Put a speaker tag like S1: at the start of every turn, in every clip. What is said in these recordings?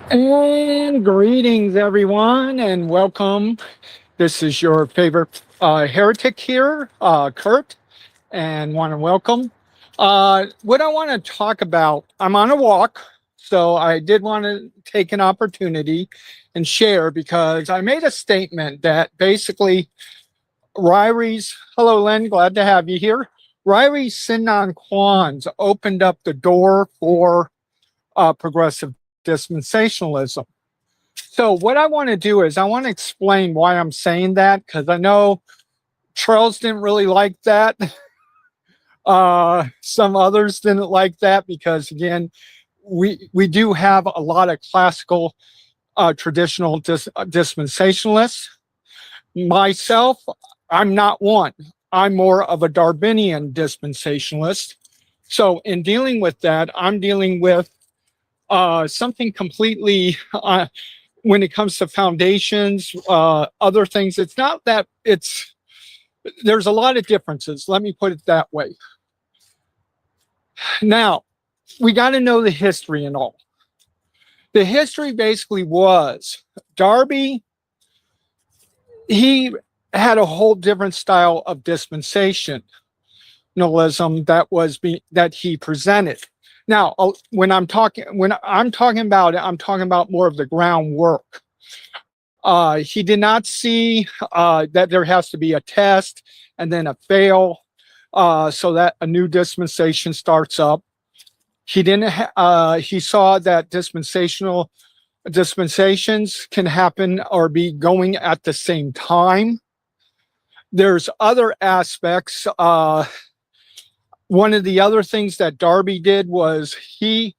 S1: And greetings, everyone, and welcome. This is your favorite heretic here, Kurt, and want to welcome. What I want to talk about, I'm on a walk, so I did want to take an opportunity and share because I made a statement that basically hello, Len, glad to have you here. Ryrie Sine Non Quans opened up the door for progressive dispensationalism. So what I want to do is I want to explain why I'm saying that because I know Charles didn't really like that. Some others didn't like that because again, we do have a lot of classical traditional dispensationalists. Myself, I'm not one. I'm more of a Darwinian dispensationalist. So in dealing with that, I'm dealing with something completely when it comes to foundations, other things. It's not that there's a lot of differences. Let me put it that way. Now, we got to know the history and all. The history basically was Darby, he had a whole different style of dispensationalism that he presented. Now, when I'm talking about it, I'm talking about more of the groundwork. He did not see that there has to be a test and then a fail, so that a new dispensation starts up. He didn't. He saw that dispensations can happen or be going at the same time. There's other aspects. One of the other things that Darby did was he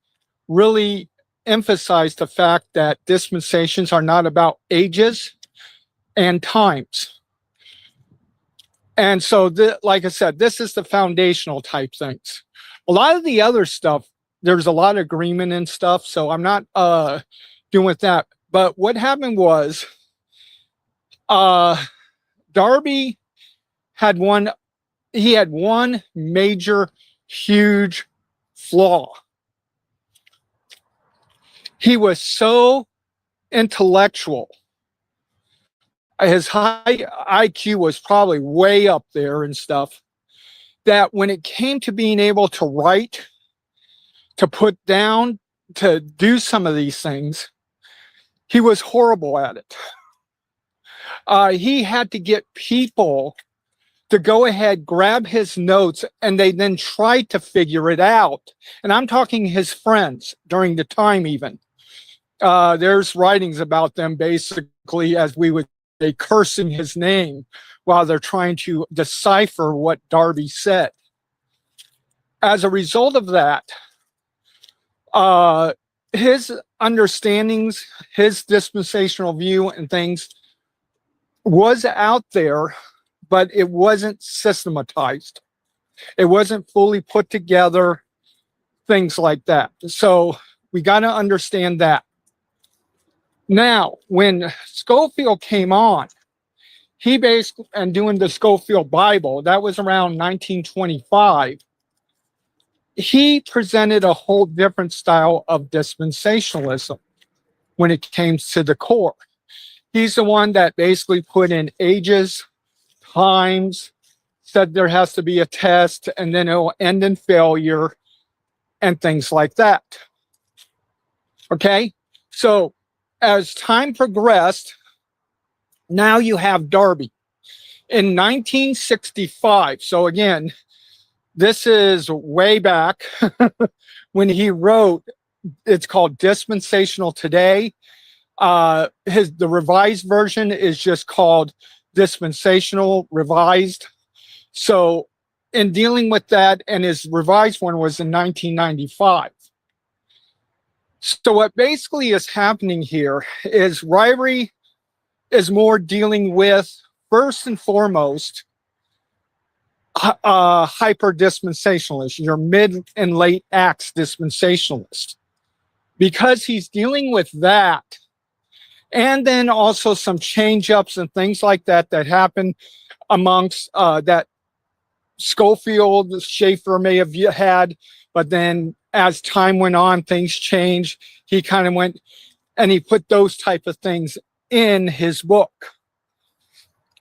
S1: really emphasized the fact that dispensations are not about ages and times. And so, like I said, this is the foundational type things. A lot of the other stuff, there's a lot of agreement and stuff. So I'm not doing with that. But what happened was Darby had one, he had one major, huge flaw. He was so intellectual. His high IQ was probably way up there and stuff, that when it came to being able to write, to put down, to do some of these things, he was horrible at it. He had to get people to go ahead, grab his notes, and they then tried to figure it out. And I'm talking his friends during the time even. There's writings about them basically, as we would say, cursing his name while they're trying to decipher what Darby said. As a result of that, his understandings, his dispensational view and things was out there, but it wasn't systematized. It wasn't fully put together, things like that. So we got to understand that. Now, when Schofield came on, he basically, and doing the Schofield Bible, that was around 1925, he presented a whole different style of dispensationalism when it came to the core. He's the one that basically put in ages, times, said there has to be a test, and then it'll end in failure and things like that. Okay? So as time progressed, now you have Darby. In 1965, so again, this is way back when he wrote, it's called Dispensational Today. The revised version is just called Dispensational Revised. So in dealing with that, and his revised one was in 1995. So what basically is happening here is Ryrie is more dealing with, first and foremost, hyper dispensationalist, your mid and late acts dispensationalist, because he's dealing with that. And then also some change ups and things like that that happen amongst that Schofield, Schaefer may have had, but then as time went on, things changed. He kind of went, And he put those type of things in his book.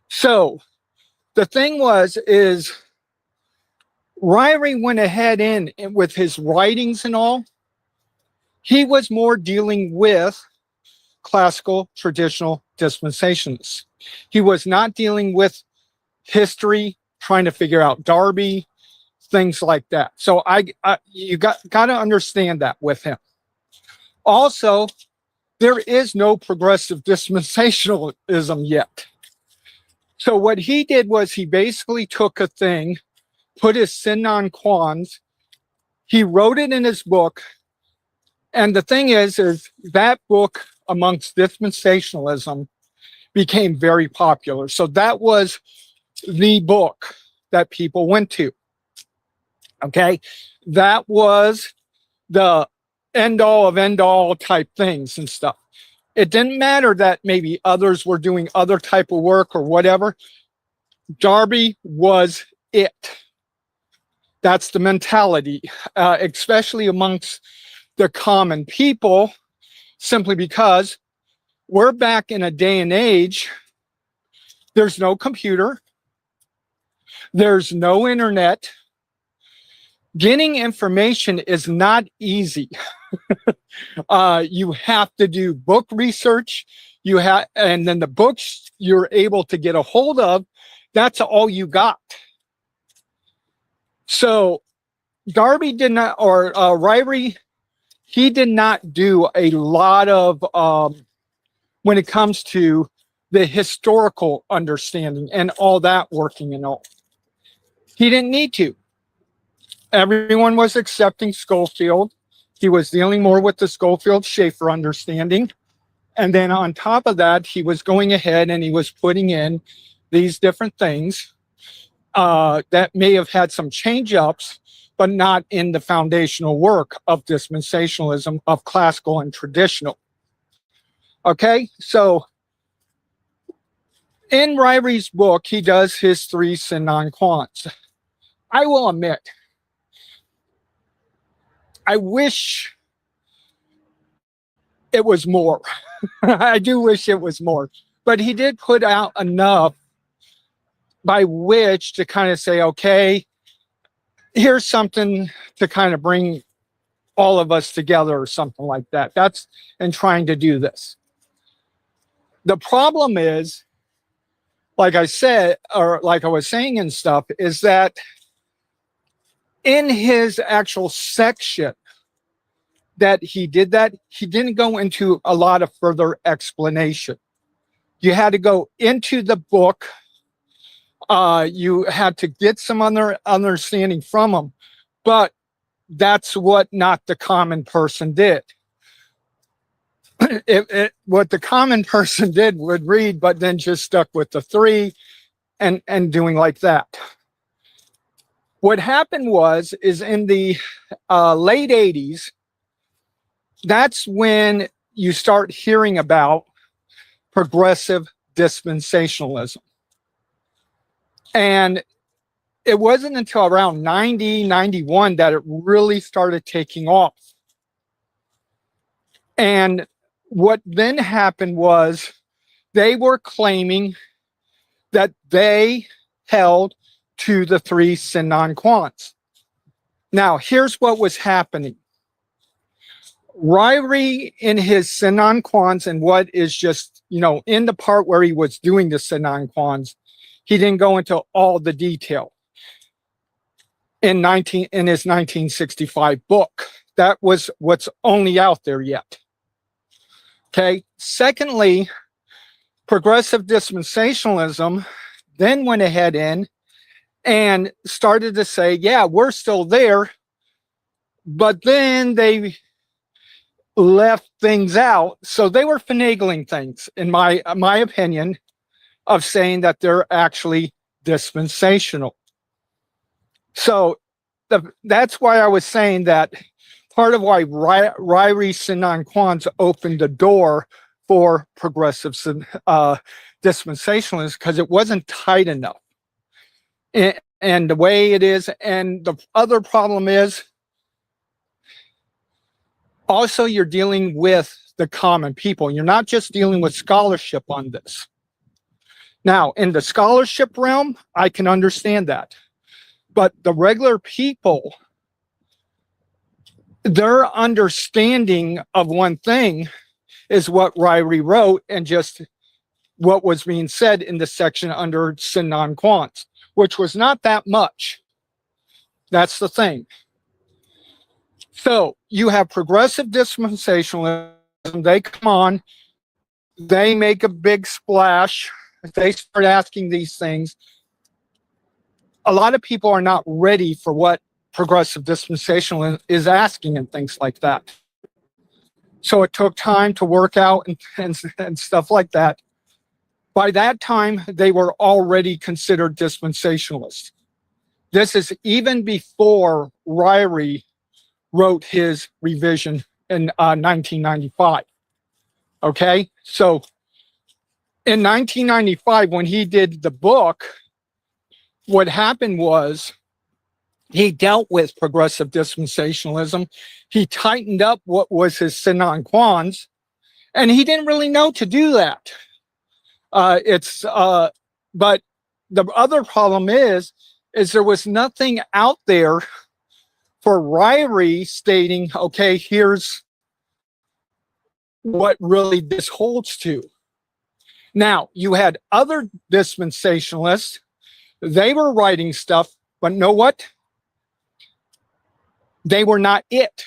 S1: So the thing is Ryrie went ahead in with his writings and all. He was more dealing with classical, traditional dispensationalists. He was not dealing with history, trying to figure out Darby, things like that. So you got to understand that with him. Also, there is no progressive dispensationalism yet. So what he did was he basically took a thing, put his Sine Non Quas, he wrote it in his book, and the thing is that book amongst dispensationalism became very popular. So that was the book that people went to. Okay, that was the end all of end all type things and stuff. It didn't matter that maybe others were doing other type of work or whatever. Darby was it. That's the mentality, especially amongst the common people, simply because we're back in a day and age. There's no computer. There's no internet. Getting information is not easy. You have to do book research. And then the books you're able to get a hold of, that's all you got. So Darby did not, or Ryrie, he did not do a lot of, when it comes to the historical understanding and all that working and all. He didn't need to. Everyone was accepting Schofield. He was dealing more with the Schofield-Schaeffer understanding. And then on top of that, he was going ahead and he was putting in these different things that may have had some change-ups, but not in the foundational work of dispensationalism, of classical and traditional. Okay, so in Ryrie's book, he does his 3 Sine Non Quas. I will admit, I wish it was more. I do wish it was more. But he did put out enough by which to kind of say, okay, here's something to kind of bring all of us together or something like that. That's in trying to do this. The problem is, like I said, or like I was saying and stuff, is that in his actual section that he did that, he didn't go into a lot of further explanation. You had to go into the book. You had to get some other understanding from him, but that's what not the common person did. What the common person did would read, but then just stuck with the 3 and doing like that. What happened is in the late 80s, that's when you start hearing about progressive dispensationalism. And it wasn't until around 90, 91 that it really started taking off. And what then happened was they were claiming that they held to the 3 Sine Non Quas. Now, here's what was happening. Ryrie in his Sine Non Quas, and what is just, in the part where he was doing the Sine Non Quas, he didn't go into all the detail. In his 1965 book, that was what's only out there yet. Okay. Secondly, progressive dispensationalism then went ahead in and started to say, yeah, we're still there, but then they left things out. So they were finagling things, in my opinion, of saying that they're actually dispensational. So that's why I was saying that part of why Ryrie Sine Non Quas opened the door for progressive dispensationalists, because it wasn't tight enough. And the way it is, and the other problem is, also you're dealing with the common people. You're not just dealing with scholarship on this. Now, in the scholarship realm, I can understand that. But the regular people, their understanding of one thing is what Ryrie wrote and just what was being said in the section under Sine Non Qua, which was not that much. That's the thing. So you have progressive dispensationalism. They come on, they make a big splash. They start asking these things. A lot of people are not ready for what progressive dispensationalism is asking and things like that. So it took time to work out and stuff like that. By that time, they were already considered dispensationalists. This is even before Ryrie wrote his revision in 1995. Okay, so in 1995, when he did the book, what happened was he dealt with progressive dispensationalism. He tightened up what was his Sine Non Qua, and he didn't really know to do that. But the other problem is there was nothing out there for Ryrie stating, okay, here's what really this holds to. Now, you had other dispensationalists. They were writing stuff, but know what? They were not it.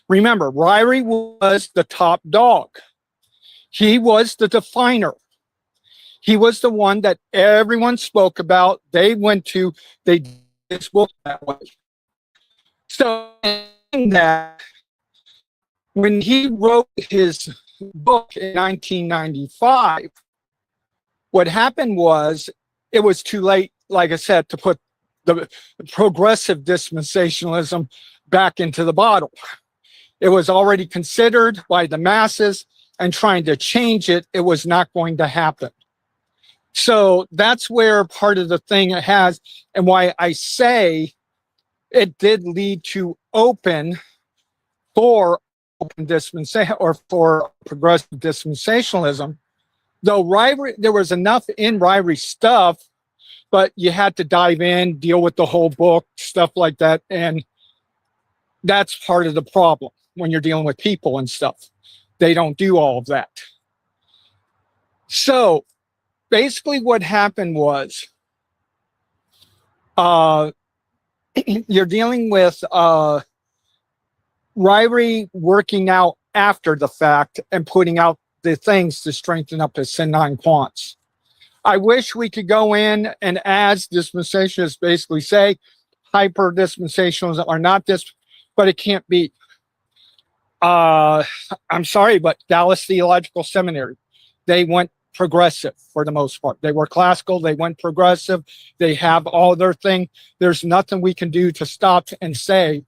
S1: Remember, Ryrie was the top dog. He was the definer. He was the one that everyone spoke about. They went to, they did this book that way. So that when he wrote his book in 1995, what happened was it was too late, like I said, to put the progressive dispensationalism back into the bottle. It was already considered by the masses, and trying to change it, it was not going to happen. So that's where part of the thing it has, and why I say it did lead to open dispensation or for progressive dispensationalism. Though Ryrie, there was enough in Ryrie's stuff, but you had to dive in, deal with the whole book, stuff like that, and that's part of the problem when you're dealing with people and stuff. They don't do all of that. So basically what happened was you're dealing with Ryrie working out after the fact and putting out the things to strengthen up his Sine Non Qua. I wish we could go in and, as dispensationalists basically say, hyper dispensationalists are not this, but it can't be. I'm sorry, but Dallas Theological Seminary, they went progressive for the most part. They were classical, they went progressive, they have all their thing. There's nothing we can do to stop and say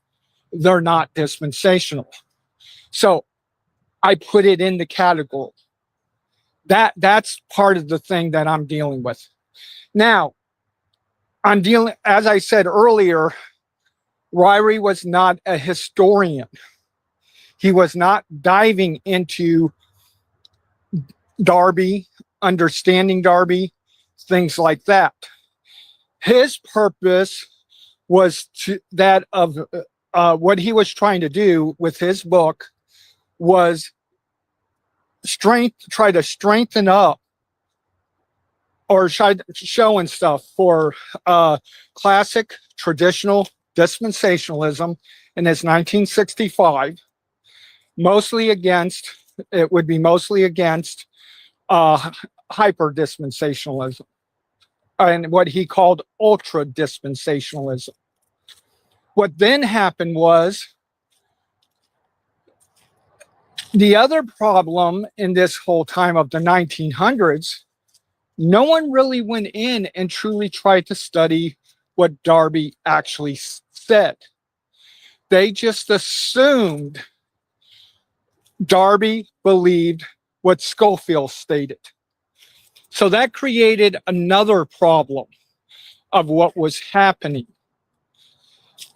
S1: they're not dispensational. So I put it in the category. That's part of the thing that I'm dealing with. Now, I'm dealing, as I said earlier, Ryrie was not a historian. He was not diving into Darby, understanding Darby, things like that. His purpose was what he was trying to do with his book was try to strengthen up or show and stuff for classic traditional dispensationalism in his 1965, mostly against hyper dispensationalism and what he called ultra dispensationalism. What then happened was the other problem in this whole time of the 1900s, no one really went in and truly tried to study what Darby actually said. They just assumed Darby believed what Schofield stated. So that created another problem of what was happening.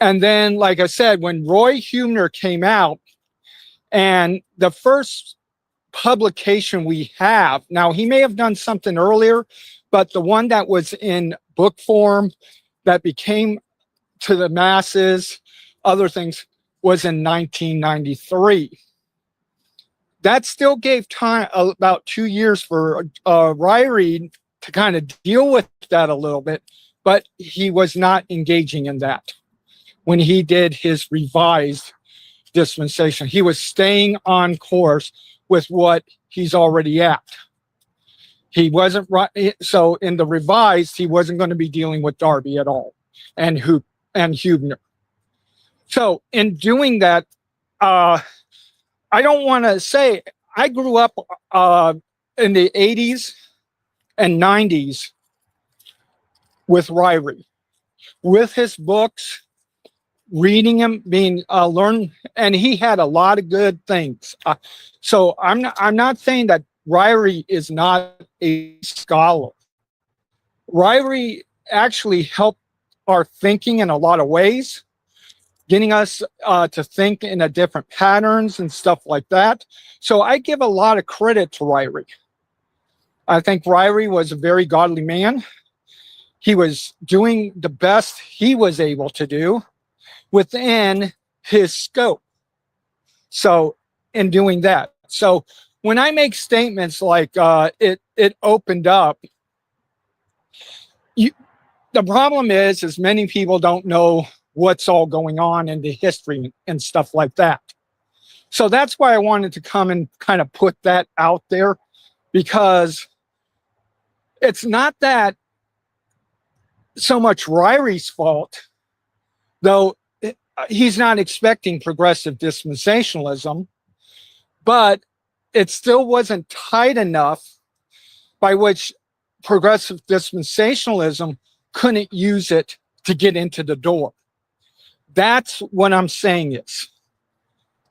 S1: And then, like I said, when Roy Huebner came out, and the first publication we have. Now, he may have done something earlier, but the one that was in book form that became to the masses, other things, was in 1993. That still gave time, about 2 years for Ryrie to kind of deal with that a little bit, but he was not engaging in that when he did his revised dispensation. He was staying on course with what he's already at. He wasn't right. So in the revised, he wasn't going to be dealing with Darby at all, and Huebner. So in doing that, I don't want to say I grew up in the 80s and 90s with Ryrie, with his books, reading him, being learned, and he had a lot of good things. So I'm not saying that Ryrie is not a scholar. Ryrie actually helped our thinking in a lot of ways, getting us to think in a different patterns and stuff like that. So I give a lot of credit to Ryrie. I think Ryrie was a very godly man. He was doing the best he was able to do within his scope. So in doing that. So when I make statements like it opened up, the problem is many people don't know what's all going on in the history and stuff like that. So that's why I wanted to come and kind of put that out there, because it's not that so much Ryrie's fault, though he's not expecting progressive dispensationalism, but it still wasn't tight enough by which progressive dispensationalism couldn't use it to get into the door. That's what I'm saying is.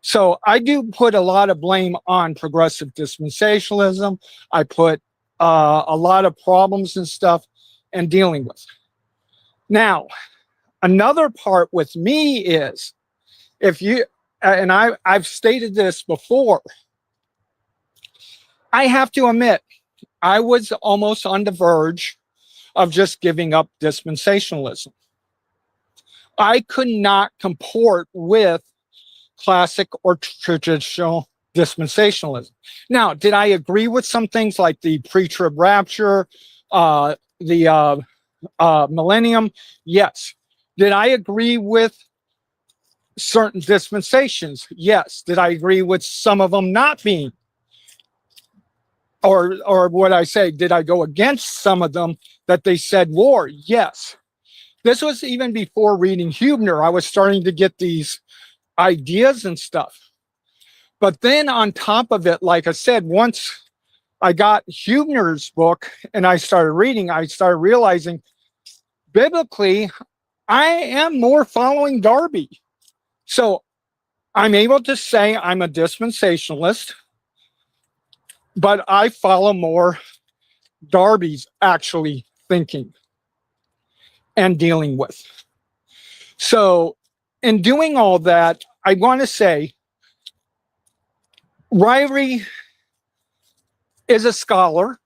S1: So I do put a lot of blame on progressive dispensationalism. I put a lot of problems and stuff and dealing with. Now, another part with me is, if you, and I've stated this before, I have to admit, I was almost on the verge of just giving up dispensationalism. I could not comport with classic or traditional dispensationalism. Now, did I agree with some things like the pre-trib rapture, the millennium? Yes. Did I agree with certain dispensations? Yes. Did I agree with some of them not being? Or what I say, did I go against some of them that they said war? Yes. This was even before reading Huebner. I was starting to get these ideas and stuff. But then on top of it, like I said, once I got Huebner's book and I started reading, I started realizing biblically, I am more following Darby. So I'm able to say I'm a dispensationalist, but I follow more Darby's actually thinking and dealing with. So in doing all that, I want to say Ryrie is a scholar.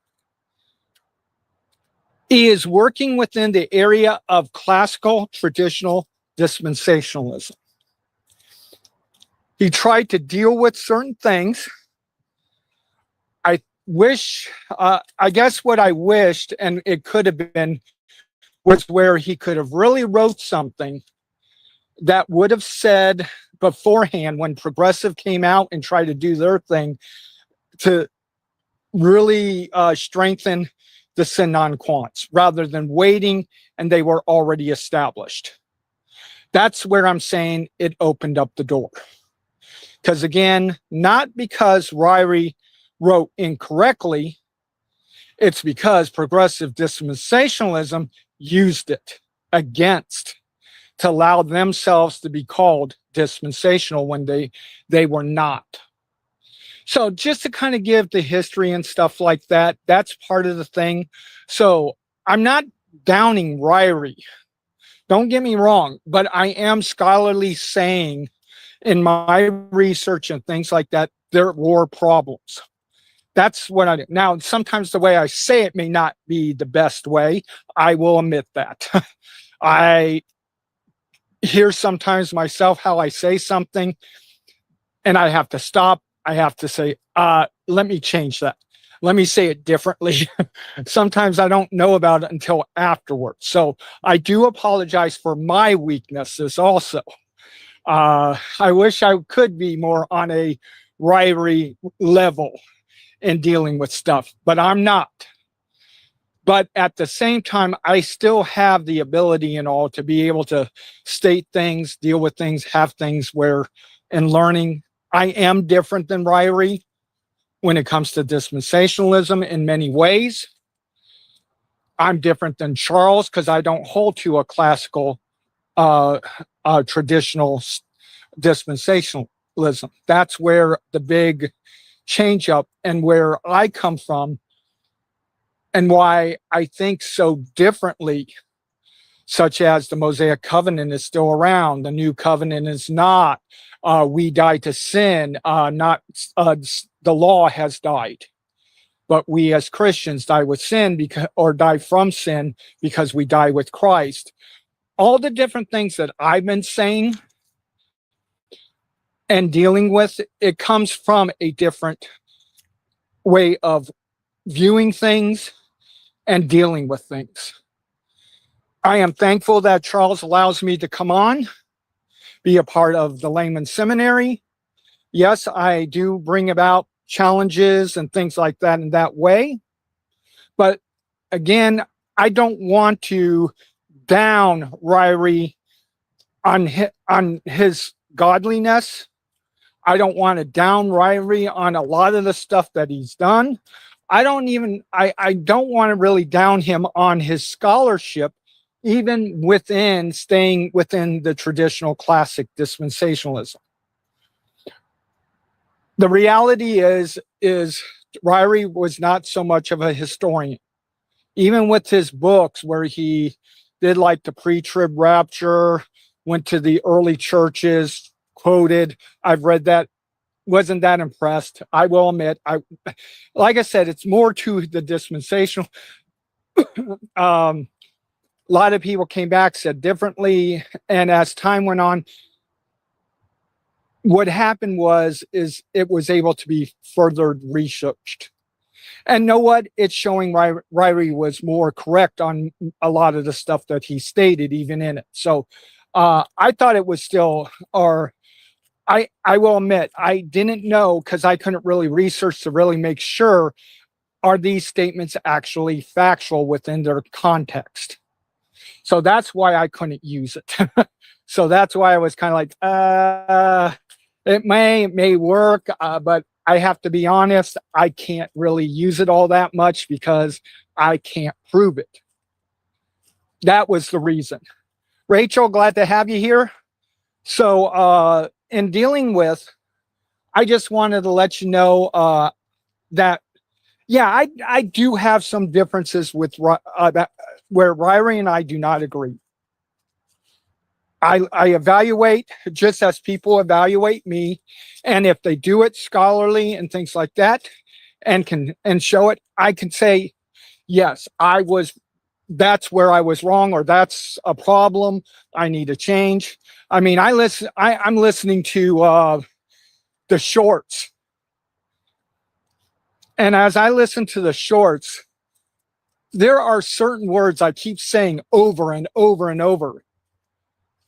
S1: He is working within the area of classical traditional dispensationalism. He tried to deal with certain things. I guess what I wished, and it could have been, was where he could have really wrote something that would have said beforehand when progressive came out and tried to do their thing to really strengthen the Sine Non Quas rather than waiting and they were already established. That's where I'm saying it opened up the door. Because again, not because Ryrie wrote incorrectly, it's because progressive dispensationalism used it against to allow themselves to be called dispensational when they were not. So just to kind of give the history and stuff like that, that's part of the thing. So I'm not downing Ryrie. Don't get me wrong, but I am scholarly saying in my research and things like that, there were problems. That's what I do. Now, sometimes the way I say it may not be the best way. I will admit that. I hear sometimes myself how I say something, and I have to stop. I have to say, let me change that. Let me say it differently. Sometimes I don't know about it until afterwards. So I do apologize for my weaknesses also. I wish I could be more on a Ryrie level in dealing with stuff, but I'm not. But at the same time, I still have the ability and all to be able to state things, deal with things, have things where in learning, I am different than Ryrie when it comes to dispensationalism in many ways. I'm different than Charles because I don't hold to a classical, traditional dispensationalism. That's where the big change up and where I come from and why I think so differently, such as the Mosaic covenant is still around, the new covenant is not. We die to sin, not the law has died, but we as Christians die with sin because, or die from sin because we die with Christ. All the different things that I've been saying and dealing with, it comes from a different way of viewing things and dealing with things. I am thankful that Charles allows me to come on, be a part of the Layman Seminary. Yes, I do bring about challenges and things like that in that way. But again, I don't want to down Ryrie on his godliness. I don't want to down Ryrie on a lot of the stuff that he's done. I don't want to really down him on his scholarship, even within staying within the traditional classic dispensationalism. The reality is Ryrie was not so much of a historian. Even with his books where he did like the pre-trib rapture, went to the early churches, quoted, I've read that, wasn't that impressed. I will admit, like I said, it's more to the dispensational. A lot of people came back, said differently. And as time went on, what happened was it was able to be further researched. And know what? It's showing Ryrie was more correct on a lot of the stuff that he stated, even in it. So I thought it was still, or I will admit, I didn't know because I couldn't really research to really make sure, are these statements actually factual within their context? So that's why I couldn't use it. So that's why I was kind of like, it may work, but I have to be honest, I can't really use it all that much because I can't prove it. That was the reason. Rachel, glad to have you here. So in dealing with, I just wanted to let you know that, yeah, I do have some differences with where Ryrie and I do not agree. I evaluate just as people evaluate me, and if they do it scholarly and things like that, and show it, I can say, yes, that's where I was wrong, or that's a problem. I need to change. I mean, I'm listening to the shorts, and as I listen to the shorts, there are certain words I keep saying over and over and over.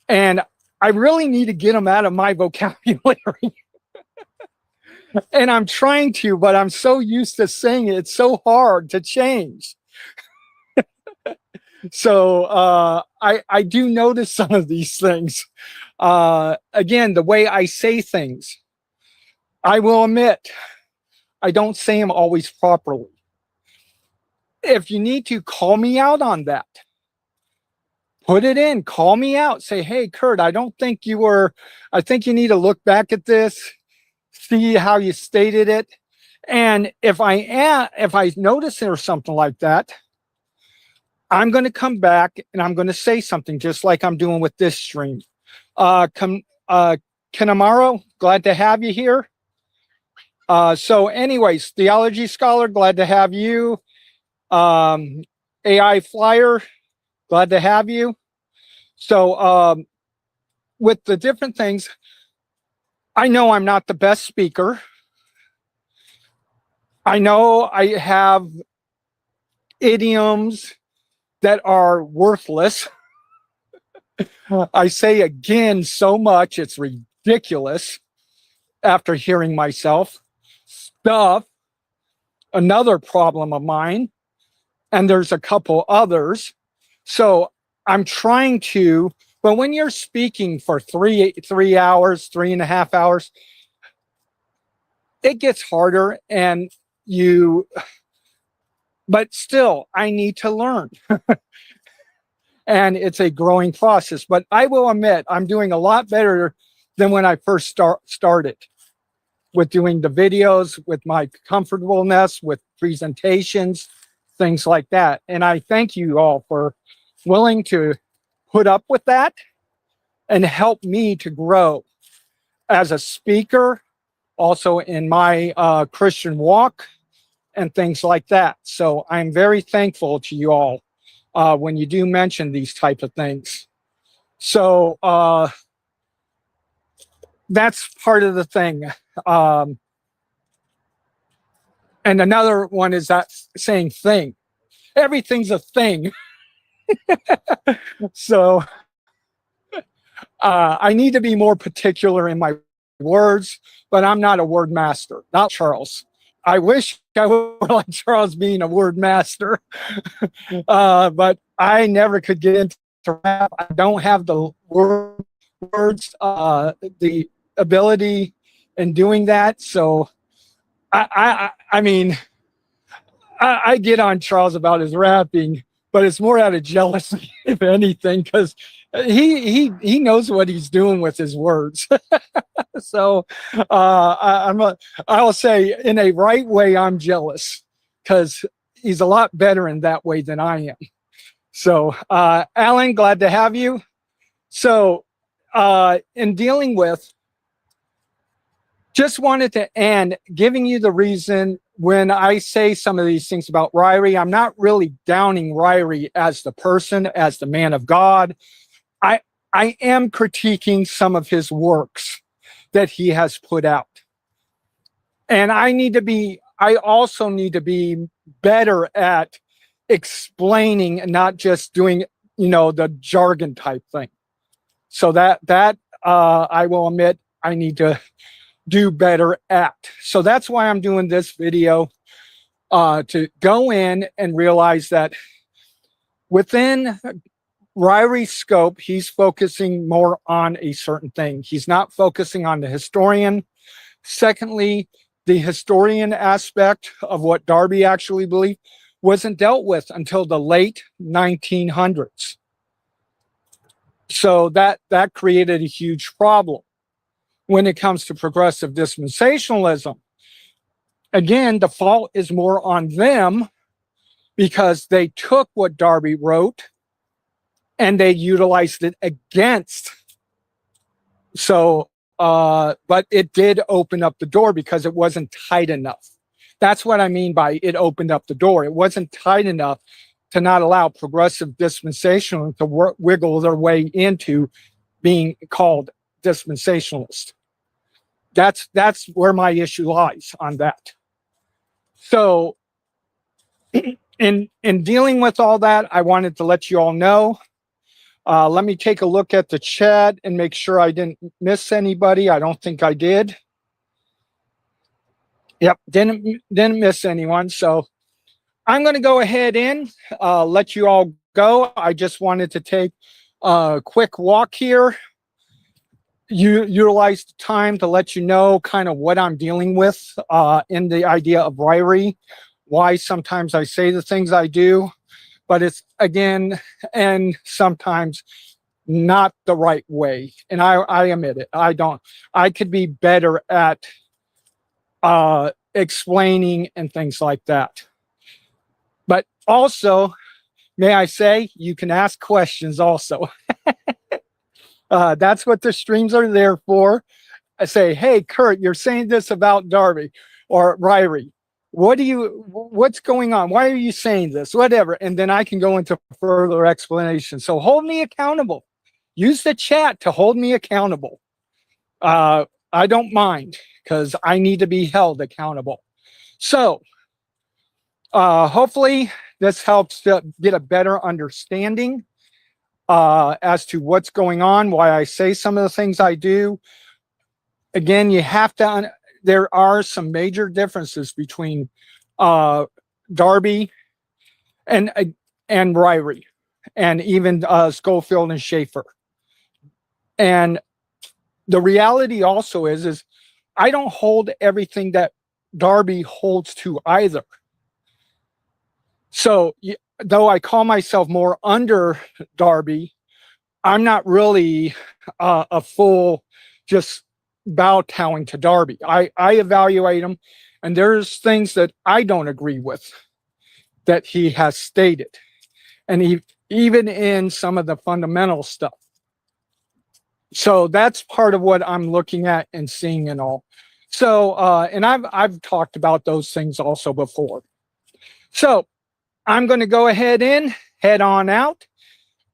S1: And I really need to get them out of my vocabulary. And I'm trying to, but I'm so used to saying it. It's so hard to change. So I do notice some of these things. Again, the way I say things, I will admit, I don't say them always properly. If you need to call me out on that, put it in, call me out, say, hey, Kurt, I think you need to look back at this, see how you stated it. And if I notice there's something like that, I'm going to come back and I'm going to say something just like I'm doing with this stream. Kanamaro, glad to have you here. So anyways, theology scholar, glad to have you. AI flyer, glad to have you. So with the different things, I know I'm not the best speaker. I know I have idioms that are worthless. I say again so much, it's ridiculous after hearing myself. Stuff, another problem of mine, and there's a couple others. So I'm trying to, but when you're speaking for 3 hours, 3.5 hours, it gets harder and but still, I need to learn. And it's a growing process, but I will admit I'm doing a lot better than when I first started with doing the videos, with my comfortableness, with presentations, things like that. And I thank you all for willing to put up with that and help me to grow as a speaker, also in my Christian walk and things like that. So I'm very thankful to you all when you do mention these type of things. So that's part of the thing. And another one is that saying thing. Everything's a thing. So I need to be more particular in my words, but I'm not a word master, not Charles. I wish I were like Charles being a word master, but I never could get into rap. I don't have the words, the ability in doing that. So I mean, I get on Charles about his rapping, but it's more out of jealousy, if anything, because he knows what he's doing with his words. So I will say, in a right way, I'm jealous because he's a lot better in that way than I am. So Alan, glad to have you. So in dealing with, just wanted to end giving you the reason when I say some of these things about Ryrie. I'm not really downing Ryrie as the person, as the man of God. I am critiquing some of his works that he has put out. And I also need to be better at explaining and not just doing, the jargon type thing. So that I will admit I need to do better at. So that's why I'm doing this video, to go in and realize that within Ryrie's scope, he's focusing more on a certain thing. He's not focusing on the historian. Secondly, the historian aspect of what Darby actually believed wasn't dealt with until the late 1900s. So that created a huge problem when it comes to progressive dispensationalism. Again, the fault is more on them because they took what Darby wrote and they utilized it against. So, but it did open up the door because it wasn't tight enough. That's what I mean by it opened up the door. It wasn't tight enough to not allow progressive dispensationalists to wiggle their way into being called dispensationalist. That's where my issue lies on that. So in dealing with all that, I wanted to let you all know. Let me take a look at the chat and make sure I didn't miss anybody. I don't think I did. Yep, didn't miss anyone. So I'm going to go ahead and let you all go. I just wanted to take a quick walk here. Utilize the time to let you know kind of what I'm dealing with in the idea of Ryrie, why sometimes I say the things I do, but it's again, and sometimes not the right way. And I admit it. I could be better at explaining and things like that. But also, may I say, you can ask questions also. That's what the streams are there for. I say, hey, Kurt, you're saying this about Darby. or Ryrie, what's going on? Why are you saying this? Whatever. And then I can go into further explanation. So hold me accountable. Use the chat to hold me accountable. I don't mind, because I need to be held accountable. So hopefully this helps to get a better understanding as to what's going on, why I say some of the things I do. Again, you have to, there are some major differences between Darby and Ryrie, and even Schofield and Schaefer. And the reality also is I don't hold everything that Darby holds to either. So though I call myself more under Darby, I'm not really a full just bow-towing to Darby. I evaluate him, and there's things that I don't agree with that he has stated, and even in some of the fundamental stuff. So that's part of what I'm looking at and seeing and all. So and I've talked about those things also before. So I'm going to go ahead and head on out.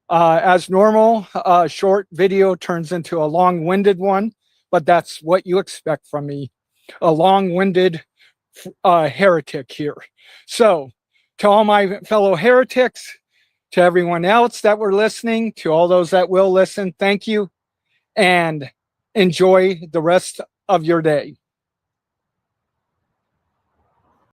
S1: As normal, short video turns into a long-winded one, but that's what you expect from me, a long-winded heretic here. So to all my fellow heretics, to everyone else that were listening, to all those that will listen, thank you, and enjoy the rest of your day.